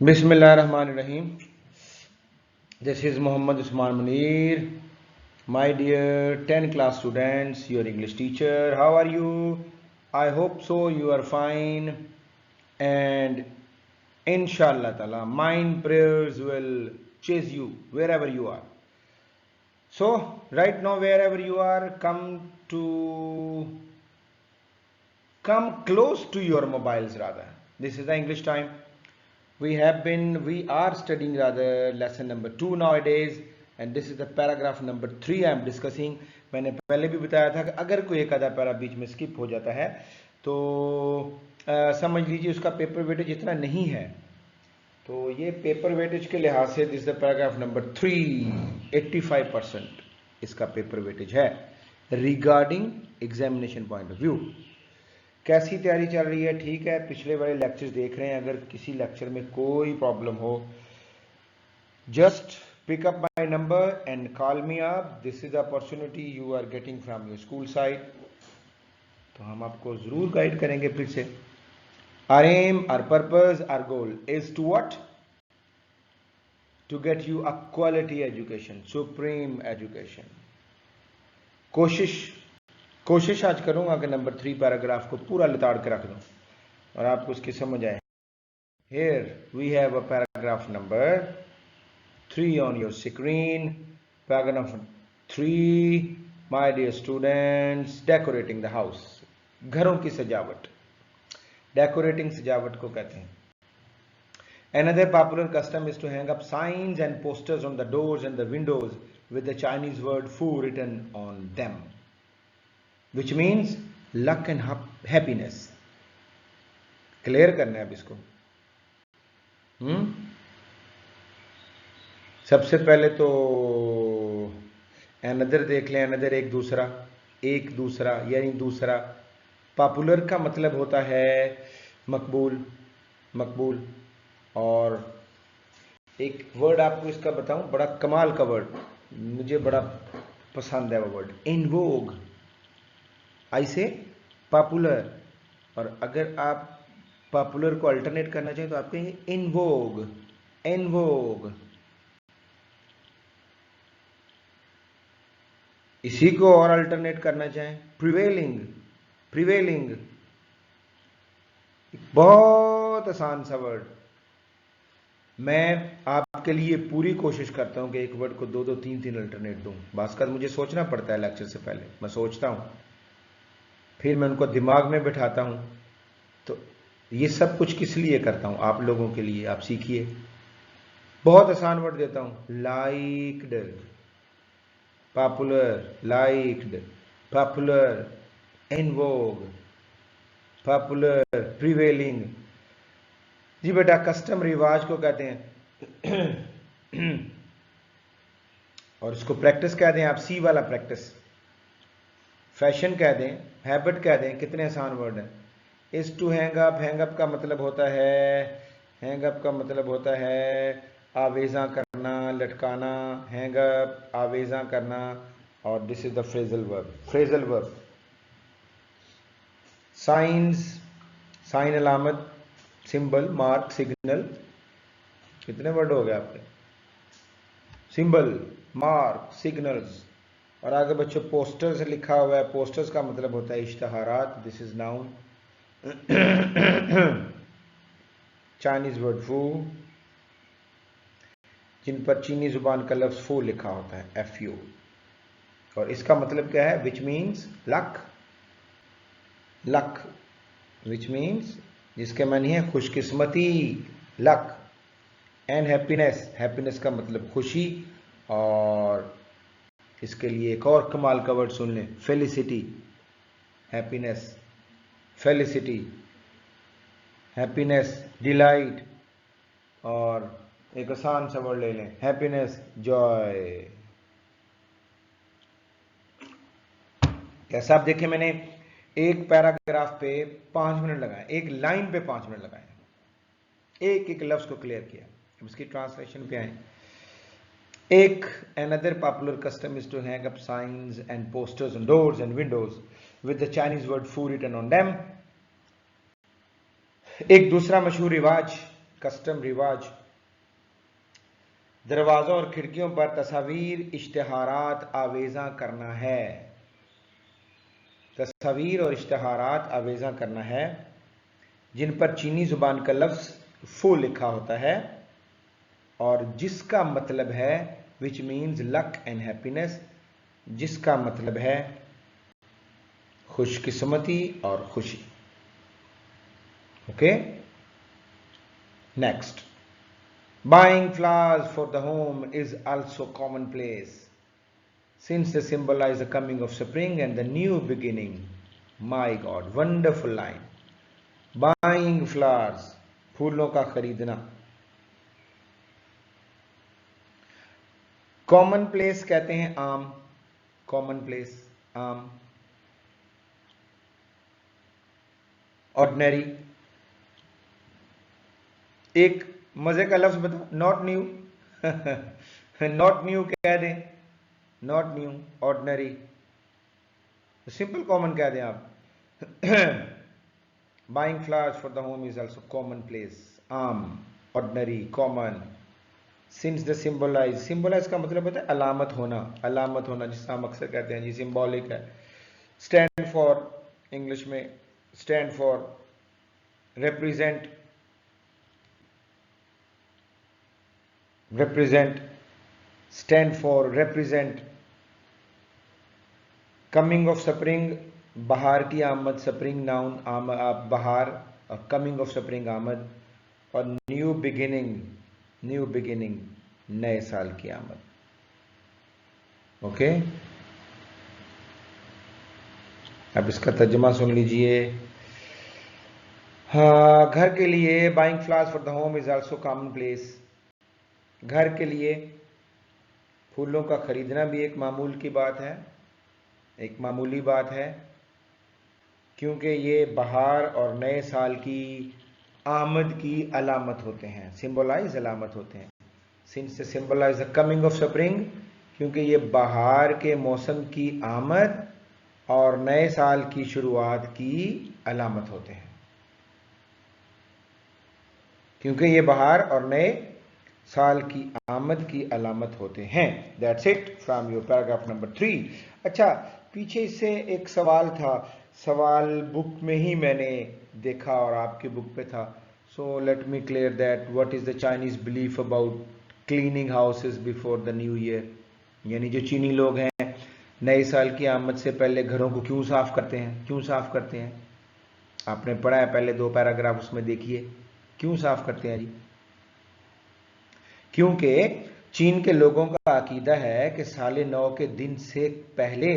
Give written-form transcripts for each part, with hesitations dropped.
Bismillahirrahmanirrahim. This is Muhammad Usman Munir. My dear 10 class students, your English teacher. How are you? I hope so. You are fine. And inshallah ta'ala, mine prayers will chase you wherever you are. So, right now, wherever you are, come close to your mobiles rather. This is the English time. We are studying rather lesson number 2 nowadays, and this is the paragraph number 3 I am discussing. मैंने पहले भी बताया था कि अगर कोई एक आधा पैरा बीच में स्किप हो जाता है तो समझ लीजिए उसका पेपर वेटेज इतना नहीं है। तो ये पेपर वेटेज के लिहाज से दिस द पैराग्राफ नंबर 3, 85% इसका पेपर वेटेज है regarding examination point of view. कैसी तैयारी चल रही है? ठीक है, पिछले वाले लेक्चर्स देख रहे हैं। अगर किसी लेक्चर में कोई प्रॉब्लम हो, just pick up my number and call me up. This is the opportunity you are getting from your school side. तो हम आपको जरूर गाइड करेंगे फिर से। Our aim, our purpose, our goal is to what? To get you a quality education, supreme education. कोशिश आज करूंगा कि नंबर 3 पैराग्राफ को पूरा लिताड़ के रख दूं और आपको उसकी समझ आए। Here we have a paragraph number 3 on your screen. Paragraph 3, my dear students, decorating the house. घरों की सजावट, decorating सजावट को कहते हैं। Another popular custom is to hang up signs and posters on the doors and the windows with the Chinese word "fu" written on them, which means luck and happiness. Clear करना है अब इसको। सबसे पहले तो अनदर देख लें। Another एक दूसरा यानी दूसरा। पॉपुलर का मतलब होता है मकबूल। और एक वर्ड आपको इसका बताऊं, बड़ा कमाल का वर्ड, मुझे बड़ा पसंद है वो वर्ड, इन वोग। आई से पॉपुलर, और अगर आप पॉपुलर को अल्टरनेट करना चाहें तो आप कहेंगे इन वोग। इसी को और अल्टरनेट करना चाहें प्रिवेलिंग। बहुत आसान सा वर्ड। मैं आपके लिए पूरी कोशिश करता हूं कि एक वर्ड को 2 3 अल्टरनेट दूं। बात मुझे सोचना पड़ता है लेक्चर से पहले, मैं सोचता हूं, फिर मैं उनको दिमाग में बिठाता हूं। तो ये सब कुछ किस लिए करता हूं? आप लोगों के लिए। आप सीखिए। बहुत आसान वर्ड देता हूं, लाइक्ड, पॉपुलर, इन वोग, पॉपुलर, प्रिवेलिंग। जी बेटा, कस्टम रिवाज को कहते हैं। और इसको प्रैक्टिस कह दें आप, सी वाला प्रैक्टिस। फैशन कह दें, हैबिट कह दें। कितने आसान वर्ड हैं। इज टू हैंग अप का मतलब होता है आवेजा करना, लटकाना। हैंग अप, आवेजा करना। और this is the phrasal verb. Sign अलामत, सिंबल, मार्क, सिग्नल। कितने वर्ड हो गए आपके? Symbol, mark, signals. और आगे बच्चों पोस्टर्स लिखा हुआ है। पोस्टर्स का मतलब होता है इश्तहारात। This is noun. Chinese word फू, जिन पर चीनी जुबान का लफ्ज फू लिखा होता है, FU। और इसका मतलब क्या है? Which means luck, which means, जिसके मानी है खुशकिस्मती, लक। एंड हैप्पीनेस का मतलब खुशी। और इसके लिए एक और कमाल का वर्ड सुन लें, फेलिसिटी। Happiness, delight. और एक आसान सा वर्ड ले लें, हैप्पीनेस, जॉय। कैसा? आप देखें, मैंने एक पैराग्राफ पे 5 मिनट लगाए, एक लाइन पे 5 मिनट लगाए, एक लफ्ज को क्लियर किया। अब इसकी ट्रांसलेशन पे आए। एक another popular custom is to hang up signs and posters on doors and windows with the Chinese word "fu" written on them. एक दूसरा मशहूर रिवाज कस्टम रिवाज, दरवाज़ों और खिड़कियों पर तस्वीर इश्तिहारात आवेज़ा करना है। तस्वीर और इश्तिहारात आवेज़ा करना है जिन पर चीनी ज़ुबान का लफ्ज़ फू लिखा होता है और जिसका मतलब है which means luck and happiness, जिसका मतलब है खुशकिस्मती और खुशी। Okay, next, buying flowers for the home is also commonplace since they symbolize the coming of spring and the new beginning. My God, wonderful line. Buying flowers, फूलों का खरीदना। Common place कहते हैं आम, कॉमन प्लेस आम। Ordinary, एक मजे का लफ्ज बताओ, नॉट न्यू। नॉट न्यू कह दें, not new, ordinary, simple common कह दें आप। Buying flowers for the home is also commonplace, आम, ordinary, common. Since the symbolize, symbolize का मतलब होता है अलामत होना, अलामत होना, जिसका हम अक्सर कहते हैं जी सिंबॉलिक है। स्टैंड फॉर, इंग्लिश में stand for, represent, represent, stand for, represent। coming of spring, बहार की आमद, spring noun, बहार, और coming of spring आमद, और न्यू बिगिनिंग, न्यू बिगिनिंग, नए साल की आमद। ओके, अब इसका तर्जुमा सुन लीजिए। हाँ, घर के लिए buying flowers for the home is also common place. घर के लिए फूलों का खरीदना भी एक मामूल की बात है, एक मामूली बात है, क्योंकि ये बहार और नए साल की आमद की अलामत होते हैं, सिंबलाइज अलामत होते हैं। Since symbolise the coming of spring, क्योंकि ये बहार के मौसम की आमद और नए साल की शुरुआत की अलामत होते हैं, क्योंकि ये बहार और नए साल की आमद की अलामत होते हैं। That's it from your paragraph number 3। अच्छा, पीछे इससे एक सवाल था, सवाल बुक में ही मैंने देखा और आपकी बुक पे था। So let me clear that, what is the Chinese belief about cleaning houses before the new year. यानी जो चीनी लोग हैं नए साल की आमद से पहले घरों को क्यों साफ करते हैं, क्यों साफ करते हैं? आपने पढ़ा है पहले 2 पैराग्राफ, उसमें देखिए क्यों साफ करते हैं जी। क्योंकि चीन के लोगों का अकीदा है कि साले 9 के दिन से पहले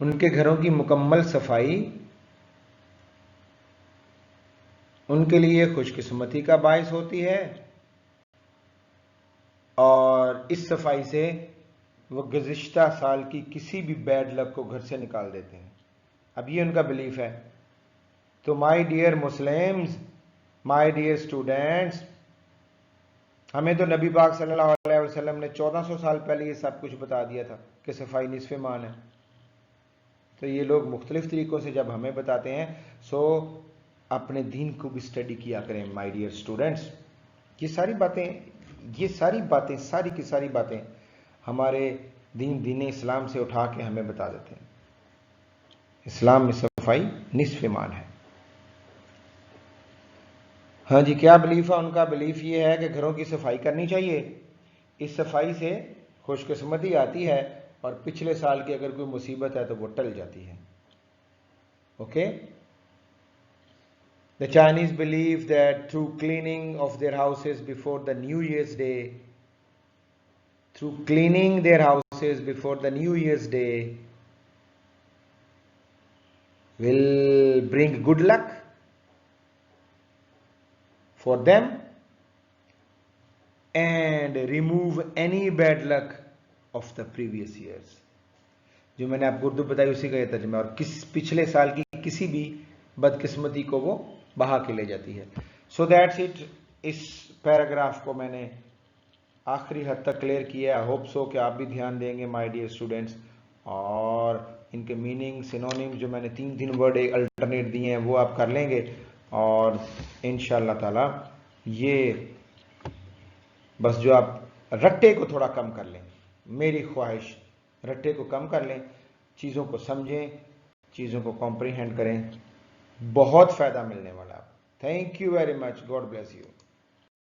उनके घरों की मुकम्मल सफाई उनके लिए खुशकिस्मती का बायस होती है और इस सफाई से वो गुज़िश्ता साल की किसी भी बैड लक को घर से निकाल देते हैं। अब ये उनका बिलीफ है। तो my dear Muslims, my dear students, हमें तो नबी पाक सल्लल्लाहु अलैहि वसल्लम ने 1400 साल पहले ये सब कुछ बता दिया था कि सफाई निस्फ़ ईमान है। तो ये लोग मुख्तलिफ तरीक़ों से जब हमें बताते हैं, सो अपने दीन को भी स्टडी किया करें माय डियर स्टूडेंट्स। ये सारी बातें सारी की सारी बातें हमारे दीन इस्लाम से उठा के हमें बता देते हैं। इस्लाम में सफाई निस्फ़ ईमान है। हाँ जी, क्या बिलीफ है उनका? बिलीफ ये है कि घरों की सफाई करनी चाहिए, इस सफाई से खुशकिस्मती आती है और पिछले साल की अगर कोई मुसीबत है तो वो टल जाती है। Okay, the Chinese believe that through cleaning of their houses before the new years day, through cleaning their houses before the new years day will bring good luck for them and remove any bad luck of the previous years। जो मैंने आपको उर्दू बताई उसी का ये तर्जुमा, और पिछले साल की किसी भी बदकिस्मती को वो बहा के ले जाती है। So that's it. इस पैराग्राफ को मैंने आखिरी हद तक क्लियर किया। आई होप सो कि आप भी ध्यान देंगे माय डियर स्टूडेंट्स, और इनके मीनिंग सिनोनिम जो मैंने 3 वर्ड अल्टरनेट दिए हैं वो आप कर लेंगे। और इंशाअल्लाह ताला ये बस जो आप रट्टे को थोड़ा कम कर लें, मेरी ख्वाहिश रट्टे को कम कर लें, चीज़ों को समझें, चीज़ों को कॉम्प्रीहेंड करें, बहुत फ़ायदा मिलने वाला है। Thank you very much, God bless you.